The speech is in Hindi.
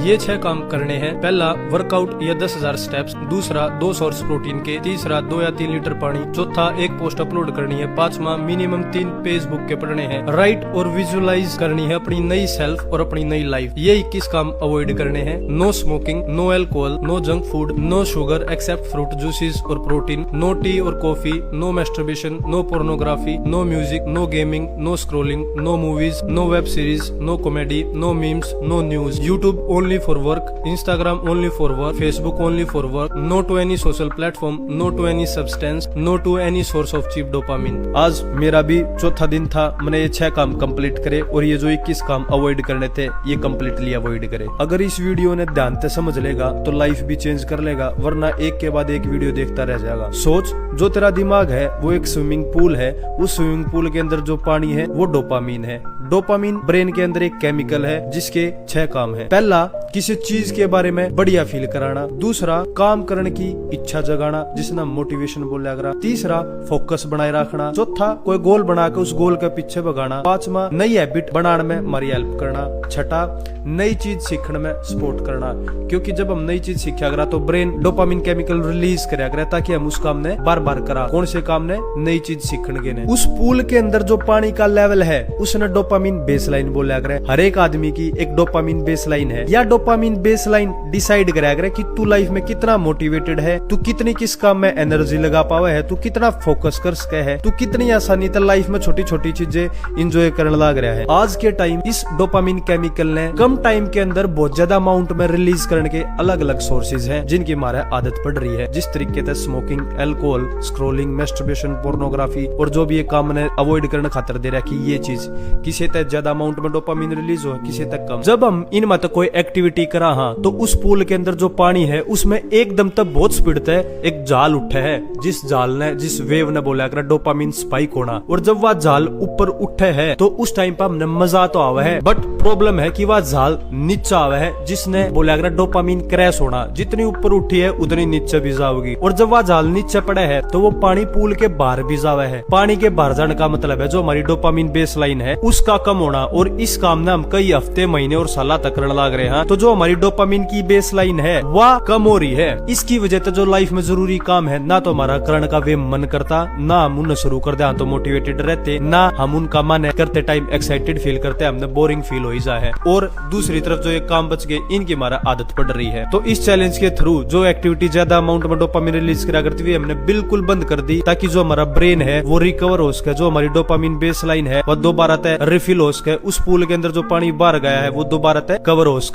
ये 6 काम करने हैं। पहला, वर्कआउट या 10,000 स्टेप्स। दूसरा, 2 सोर्स प्रोटीन के। तीसरा, 2 या 3 लीटर पानी। चौथा, 1 पोस्ट अपलोड करनी है। पांचवा, मिनिमम 3 पेज बुक के पढ़ने हैं। राइट और विजुअलाइज करनी है अपनी नई सेल्फ और अपनी नई लाइफ। ये 21 काम अवॉइड करने हैं। No smoking, no alcohol, no junk food, no sugar except fruit juices और प्रोटीन, नो टी और coffee, no masturbation, no pornography, no music, no gaming, no scrolling, no movies, no web series, no comedy, no memes, no news, YouTube only for work, Instagram only for work, Facebook only for work, no to any social platform, no to any substance, no to any source of cheap dopamine. आज मेरा भी चौथा दिन था, मैंने ये 6 काम कंप्लीट करे और ये जो 21 काम अवॉइड करने थे ये कंप्लीटली अवॉइड करे। अगर इस वीडियो ने ध्यान से समझ लेगा तो लाइफ भी चेंज कर लेगा, वरना एक के बाद एक वीडियो देखता रह जाएगा। सोच, जो तेरा दिमाग है वो एक स्विमिंग पूल है, उस स्विमिंग पूल के अंदर जो पानी है वो डोपामीन है। डोपामीन ब्रेन के अंदर एक केमिकल है जिसके 6 काम है। पहला, किसी चीज के बारे में बढ़िया फील कराना। दूसरा, काम करने की इच्छा जगाना जिसे ना मोटिवेशन बोला करा। तीसरा, फोकस बनाए रखना। चौथा, कोई गोल बना के उस गोल के पीछे भगाना। पांचवा, नई हैबिट बनाने में हमारी हेल्प करना। छठा, नई चीज सीखने में सपोर्ट करना, क्योंकि जब हम नई चीज सीखा करा तो ब्रेन डोपामीन केमिकल रिलीज करा करा ताकि हम उस काम ने बार बार करा। कौन से काम ने? नई चीज सीखने के ने। उस पूल के अंदर जो पानी का लेवल है उसने डोपामीन बेसलाइन बोला करे। हर एक आदमी की एक डोपामीन बेसलाइन है। या डोपामीन बेसलाइन डिसाइड करा करे कि तू लाइफ में कितना मोटिवेटेड है, तू कितनी किस काम में एनर्जी लगा पावे है, तू कितना फोकस कर सके है, तू कितनी आसानी से लाइफ में छोटी छोटी चीजें इंजॉय करने लग रहा है। आज के टाइम इस डोपामीन केमिकल ने कम टाइम के अंदर बहुत ज्यादा अमाउंट में रिलीज करने के अलग अलग सोर्सेज हैं जिनकी हमारे आदत पड़ रही है। जिस तरीके से smoking, alcohol, scrolling, masturbation, pornography और जो भी ये काम ने अवॉइड करने खातर दे रहा है कि ये चीज किसी तक ज्यादा अमाउंट में डोपामीन रिलीज हो, किसी तक कम। जब हम इन मत कोई एक्टिविटी करा हाँ तो उस पूल के अंदर जो पानी है उसमें एकदम तक बहुत स्पीड से एक जाल उठे है, जिस जाल ने, जिस वेव ने बोला कर डोपामीन स्पाइक होना। और जब वह जाल ऊपर उठे है तो उस टाइम पर हमने मजा तो आवा है, बट प्रॉब्लम है कि वह जाल नीचे आवा है जिसने बोला कर डोपामीन क्रैश होना। जितनी ऊपर उठी है उतनी नीचे भी जाओगी। और जब वह जाल नीचे पड़े है तो वो पानी पूल के बाहर भी जावा है। पानी के बाहर जाने का मतलब है जो हमारी डोपामीन बेसलाइन है उसका कम होना। और इस काम ने हम कई हफ्ते, महीने और साल तक करने लग रहे हैं। तो जो हमारी डोपामीन की बेसलाइन है वह कम हो रही है। इसकी वजह से जो लाइफ में जरूरी काम है ना तो हमारा करने का वे मन करता, ना हम उन्हें शुरू कर दे तो मोटिवेटेड रहते, ना हम उनका मन करते टाइम एक्साइटेड फील करते, हमने बोरिंग फील हो ही जा है। और दूसरी तरफ जो ये काम बच गए इनकी हमारा आदत पड़ रही है। तो इस चैलेंज के थ्रू जो एक्टिविटी ज्यादा अमाउंट में डोपामीन रिलीज करा करती हुई हमने बिल्कुल बंद कर दी, ताकि जो हमारा ब्रेन है वो रिकवर हो सके, जो हमारी डोपामीन बेसलाइन है वो दोबारा रिफिल हो सके, उस पूल के अंदर जो पानी बाहर गया है वो दोबारा कवर हो सके।